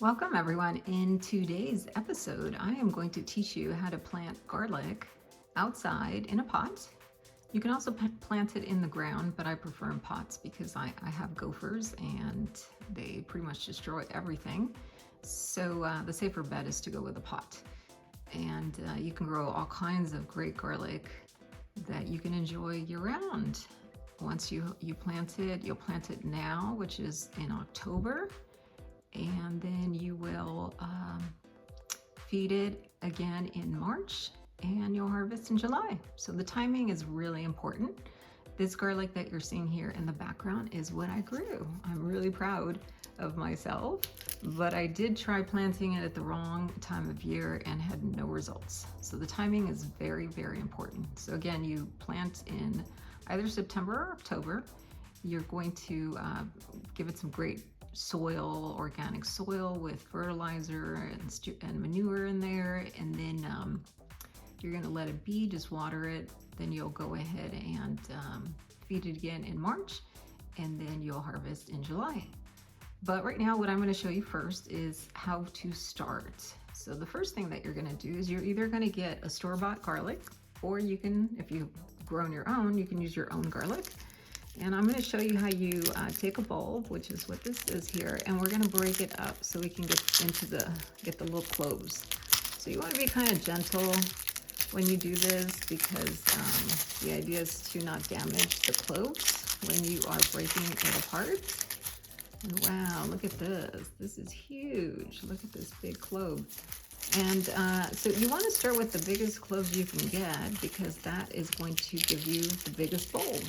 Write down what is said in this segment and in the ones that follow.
Welcome everyone. In today's episode, I am going to teach you how to plant garlic outside in a pot. You can also plant it in the ground, but I prefer in pots because I have gophers and they pretty much destroy everything. So the safer bet is to go with a pot. And you can grow all kinds of great garlic that you can enjoy year round. Once you plant it, you'll plant it now, which is in October, and then you will feed it again in March, and you'll harvest in July. So the timing is really important. This garlic that you're seeing here in the background is what I grew. I'm really proud of myself, but I did try planting it at the wrong time of year and had no results. So the timing is very, very important. So again, you plant in either September or October. You're going to give it some great soil, organic soil with fertilizer and manure in there, and then you're going to let it be, just water it. Then you'll go ahead and feed it again in March, and then you'll harvest in July. But right now, what I'm going to show you first is how to start. So the first thing that you're going to do is you're either going to get a store-bought garlic, or you can, if you've grown your own, you can use your own garlic. And I'm going to show you how you take a bulb, which is what this is here, and we're going to break it up so we can get the little cloves. So you want to be kind of gentle when you do this, because the idea is to not damage the cloves when you are breaking it apart. And wow, look at this. This is huge. Look at this big clove. And so you want to start with the biggest cloves you can get, because that is going to give you the biggest bulb.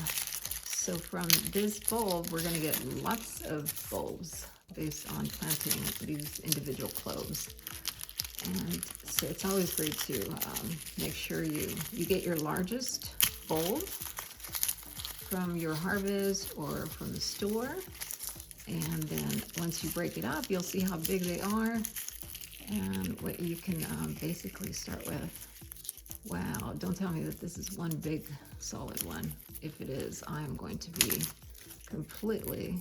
So from this bulb, we're going to get lots of bulbs based on planting these individual cloves. And so it's always great to make sure you get your largest bulb from your harvest or from the store. And then once you break it up, you'll see how big they are and what you can basically start with. Wow, don't tell me that this is one big solid one. If it is, I'm going to be completely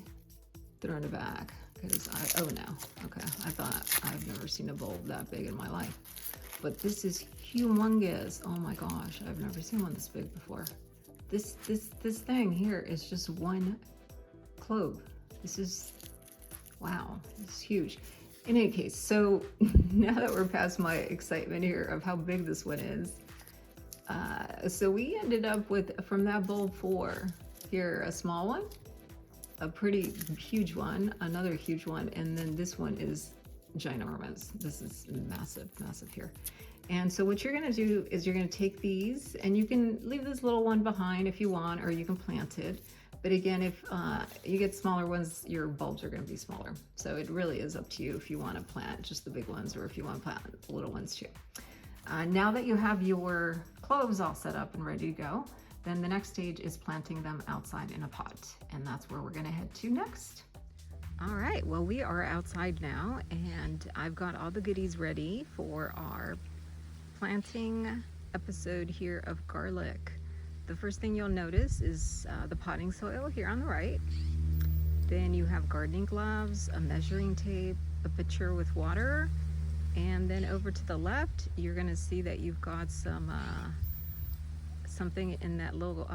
thrown aback, because oh no, okay, I thought I've never seen a bulb that big in my life. But this is humongous. Oh my gosh, I've never seen one this big before. This thing here is just one clove. This is, wow, it's huge. In any case, so now that we're past my excitement here of how big this one is, so we ended up with, from that bulb 4 here, a small one, a pretty huge one, another huge one, and then this one is ginormous. This is massive, massive here. And so what you're going to do is you're going to take these, and you can leave this little one behind if you want, or you can plant it. But again, if you get smaller ones, your bulbs are going to be smaller. So it really is up to you if you want to plant just the big ones, or if you want to plant the little ones too. Now that you have your cloves all set up and ready to go, then the next stage is planting them outside in a pot. And that's where we're going to head to next. All right, well, we are outside now, and I've got all the goodies ready for our planting episode here of garlic. The first thing you'll notice is the potting soil here on the right. Then you have gardening gloves, a measuring tape, a pitcher with water, and then over to the left, you're going to see that you've got some something in that little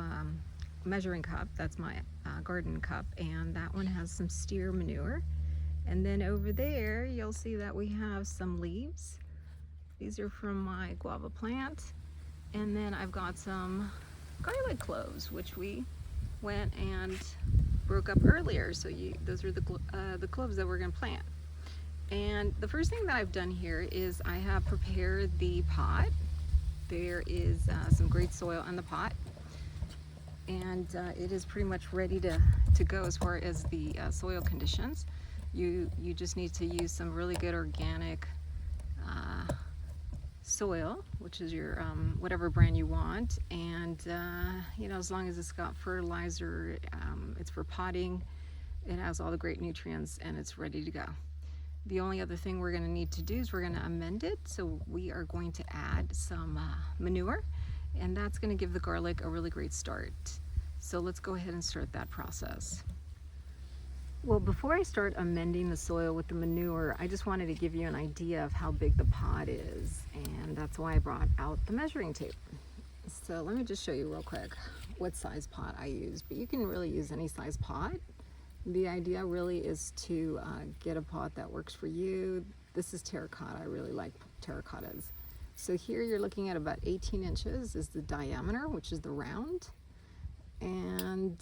measuring cup. That's my garden cup, and that one has some steer manure. And then over there, you'll see that we have some leaves. These are from my guava plant. And then I've got some garlic cloves, which we went and broke up earlier. So those are the cloves that we're going to plant. And the first thing that I've done here is I have prepared the pot. There is some great soil in the pot, and it is pretty much ready to go as far as the soil conditions. You just need to use some really good organic soil, which is your whatever brand you want, and you know, as long as it's got fertilizer, it's for potting, it has all the great nutrients, and it's ready to go. The only other thing we're going to need to do is we're going to amend it. So we are going to add some manure, and that's going to give the garlic a really great start. So let's go ahead and start that process. Well, before I start amending the soil with the manure, I just wanted to give you an idea of how big the pot is, and that's why I brought out the measuring tape. So let me just show you real quick what size pot I use, but you can really use any size pot. The idea really is to get a pot that works for you. This is terracotta. I really like terracottas. So here you're looking at about 18 inches is the diameter, which is the round. And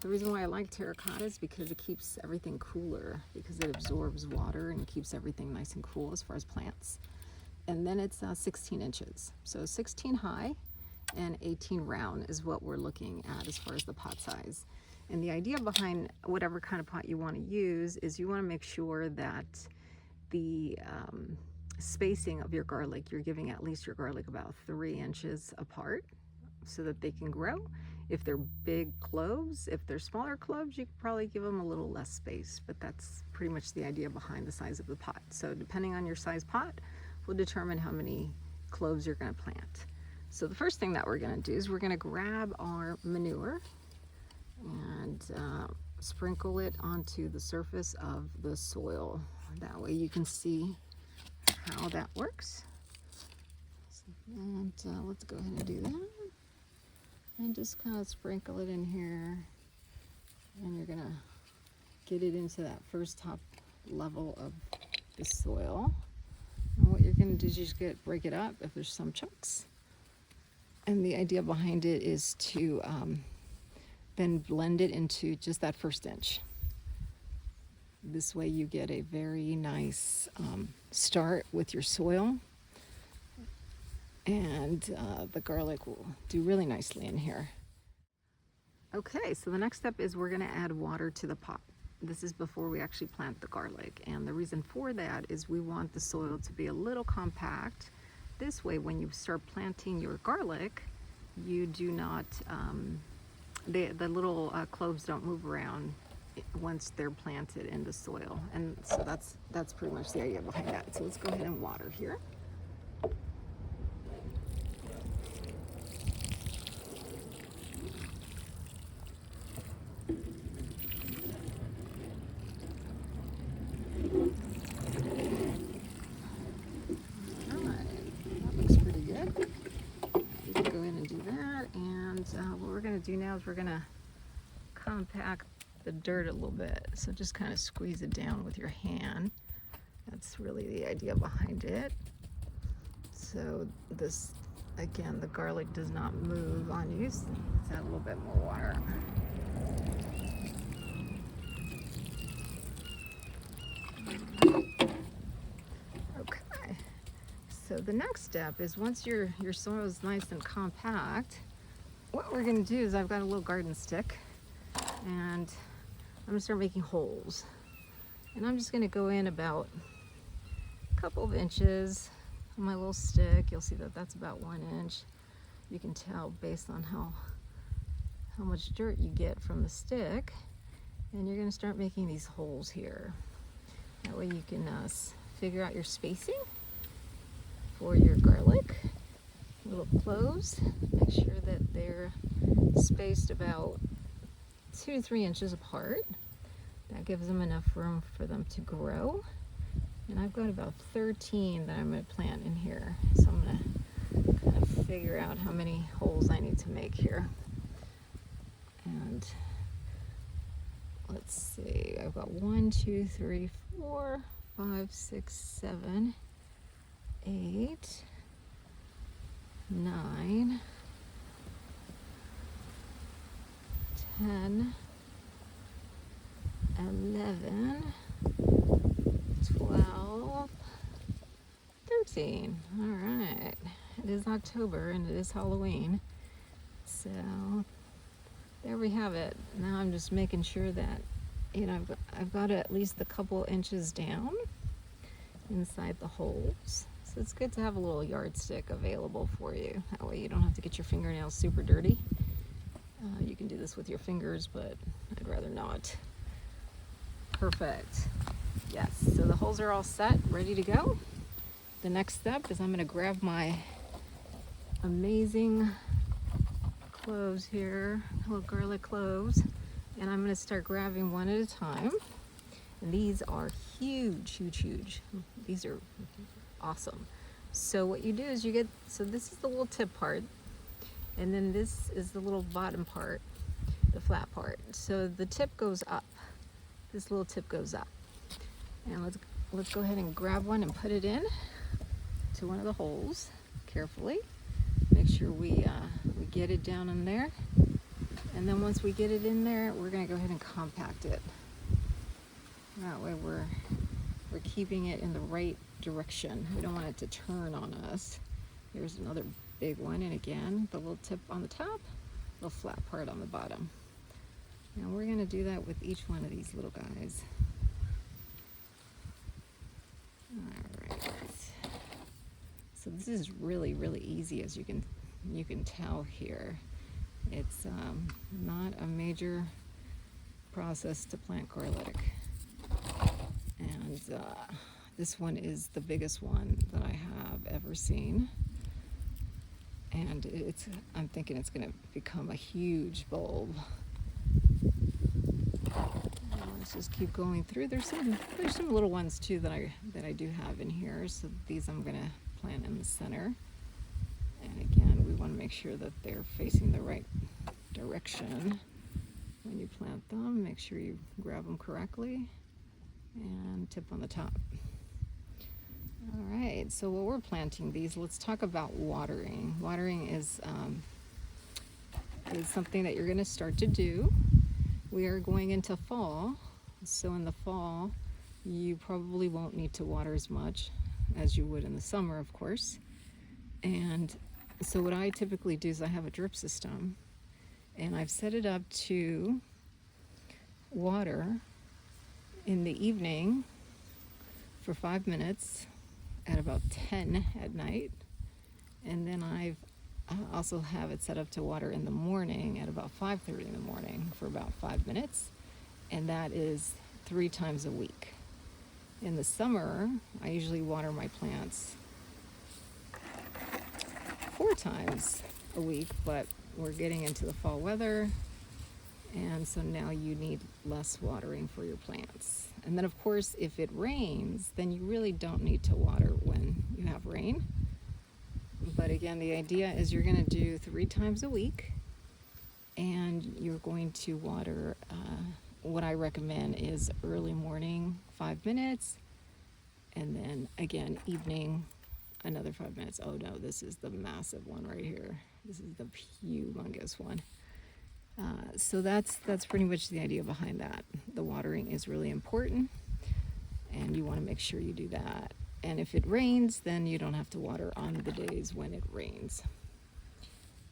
the reason why I like terracotta is because it keeps everything cooler, because it absorbs water and keeps everything nice and cool as far as plants. And then it's 16 inches. So 16 high and 18 round is what we're looking at as far as the pot size. And the idea behind whatever kind of pot you want to use is you want to make sure that the spacing of your garlic, you're giving at least your garlic about 3 inches apart so that they can grow. If they're big cloves, if they're smaller cloves, you could probably give them a little less space, but that's pretty much the idea behind the size of the pot. So depending on your size pot will determine how many cloves you're going to plant. So the first thing that we're going to do is we're going to grab our manure and sprinkle it onto the surface of the soil. That way you can see how that works. And let's go ahead and do that. And just kind of sprinkle it in here, and you're gonna get it into that first top level of the soil. And what you're gonna do is just break it up if there's some chunks. And the idea behind it is to then blend it into just that first inch. This way you get a very nice start with your soil. And the garlic will do really nicely in here. Okay, so the next step is we're gonna add water to the pot. This is before we actually plant the garlic. And the reason for that is we want the soil to be a little compact. This way, when you start planting your garlic, you do not, the little cloves don't move around once they're planted in the soil. And so that's pretty much the idea behind that. So let's go ahead and water here. What we're going to do now is we're going to compact the dirt a little bit. So just kind of squeeze it down with your hand. That's really the idea behind it. So this, again, the garlic does not move on you. So let's add a little bit more water. Okay. So the next step is once your soil is nice and compact, what we're going to do is I've got a little garden stick, and I'm going to start making holes. And I'm just going to go in about a couple of inches on my little stick. You'll see that that's about 1 inch. You can tell based on how much dirt you get from the stick. And you're going to start making these holes here. That way you can figure out your spacing for your garlic. Little cloves, make sure that they're spaced about 2 to 3 inches apart. That gives them enough room for them to grow. And I've got about 13 that I'm going to plant in here. So I'm going to kind of figure out how many holes I need to make here. And let's see, I've got 1, 2, 3, 4, 5, 6, 7, 8, 9, 10, 11, 12, 13. All right. It is October and it is Halloween. So there we have it. Now I'm just making sure that, you know, I've got at least a couple inches down inside the holes. So it's good to have a little yardstick available for you. That way you don't have to get your fingernails super dirty. You can do this with your fingers, but I'd rather not. Perfect. Yes, so the holes are all set, ready to go. The next step is I'm going to grab my amazing cloves here, little garlic cloves. And I'm gonna start grabbing one at a time. And these are huge, huge, huge. These are awesome. So what you do is you get, so this is the little tip part, and then this is the little bottom part, the flat part. So the tip goes up. This little tip goes up. And let's go ahead and grab one and put it in to one of the holes carefully. Make sure we get it down in there. And then once we get it in there, we're gonna go ahead and compact it. That way we're keeping it in the right direction. We don't want it to turn on us. Here's another big one, and again, the little tip on the top, the flat part on the bottom. Now we're gonna do that with each one of these little guys. All right. So this is really, really easy, as you can tell here. It's not a major process to plant garlic. And this one is the biggest one that I have ever seen. And I'm thinking it's gonna become a huge bulb. Let's just keep going through. There's some little ones too that I do have in here. So these I'm gonna plant in the center. And again, we want to make sure that they're facing the right direction when you plant them. Make sure you grab them correctly and tip on the top. All right, so while we're planting these, let's talk about watering. Watering is something that you're going to start to do. We are going into fall, so in the fall, you probably won't need to water as much as you would in the summer, of course. And so what I typically do is I have a drip system, and I've set it up to water in the evening for 5 minutes at about 10 at night. And then I also have it set up to water in the morning at about 5:30 in the morning for about 5 minutes. And that is 3 times a week. In the summer, I usually water my plants 4 times a week, but we're getting into the fall weather, and so now you need less watering for your plants. And then of course, if it rains, then you really don't need to water when you have rain. But again, the idea is you're going to do 3 times a week, and you're going to water, what I recommend is early morning 5 minutes, and then again evening another 5 minutes. Oh no, this is the massive one right here. This is the humongous one. So that's pretty much the idea behind that. The watering is really important, and you want to make sure you do that. And if it rains, then you don't have to water on the days when it rains.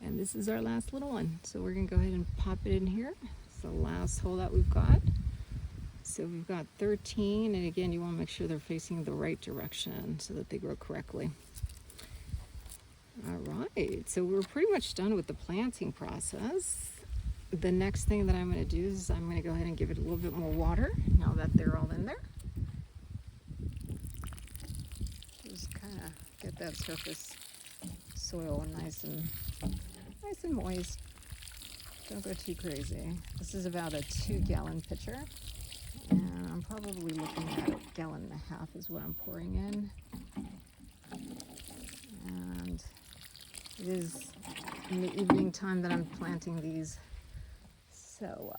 And this is our last little one. So we're gonna go ahead and pop it in here. It's the last hole that we've got. So we've got 13, and again, you want to make sure they're facing the right direction so that they grow correctly. All right, so we're pretty much done with the planting process. The next thing that I'm going to do is I'm going to go ahead and give it a little bit more water now that they're all in there. Just kind of get that surface soil nice and moist. Don't go too crazy. This is about a 2-gallon pitcher. And I'm probably looking at 1.5 gallons is what I'm pouring in. And it is in the evening time that I'm planting these. So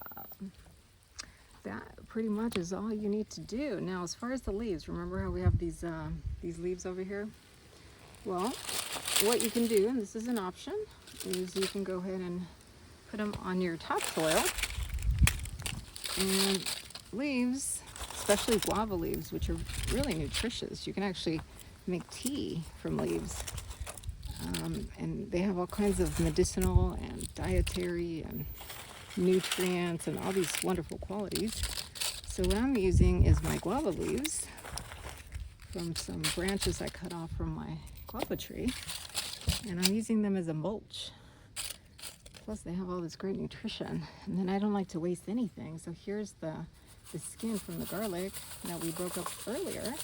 that pretty much is all you need to do. Now, as far as the leaves, remember how we have these leaves over here? Well, what you can do, and this is an option, is you can go ahead and put them on your topsoil. And leaves, especially guava leaves, which are really nutritious. You can actually make tea from leaves. And they have all kinds of medicinal and dietary and nutrients and all these wonderful qualities. So what I'm using is my guava leaves from some branches I cut off from my guava tree. And I'm using them as a mulch. Plus they have all this great nutrition. And then I don't like to waste anything. So here's the skin from the garlic that we broke up earlier.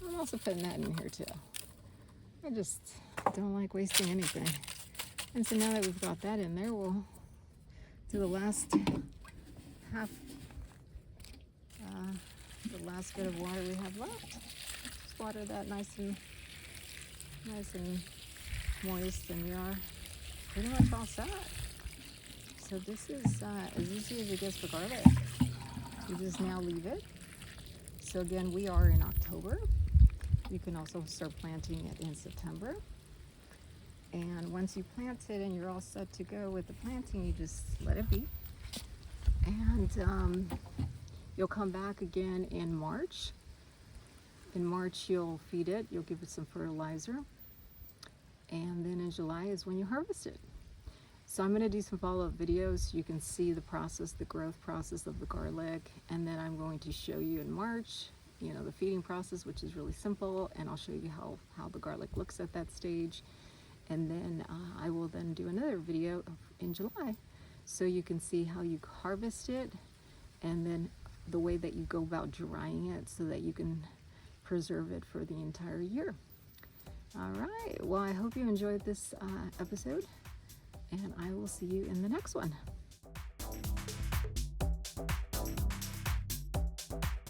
I'm also putting that in here too. I just don't like wasting anything. And so now that we've got that in there, we'll do the last half the last bit of water we have left. Just water that nice and moist, and you're pretty much all set. So this is as easy as it gets for garlic. You just now leave it. So again, we are in October. You can also start planting it in September. And once you plant it and you're all set to go with the planting, you just let it be. And you'll come back again in March. In March, you'll feed it. You'll give it some fertilizer. And then in July is when you harvest it. So I'm going to do some follow-up videos so you can see the process, the growth process of the garlic. And then I'm going to show you in March, you know, the feeding process, which is really simple. And I'll show you how the garlic looks at that stage. And then I will then do another video in July so you can see how you harvest it, and then the way that you go about drying it so that you can preserve it for the entire year. All right, well, I hope you enjoyed this episode, and I will see you in the next one.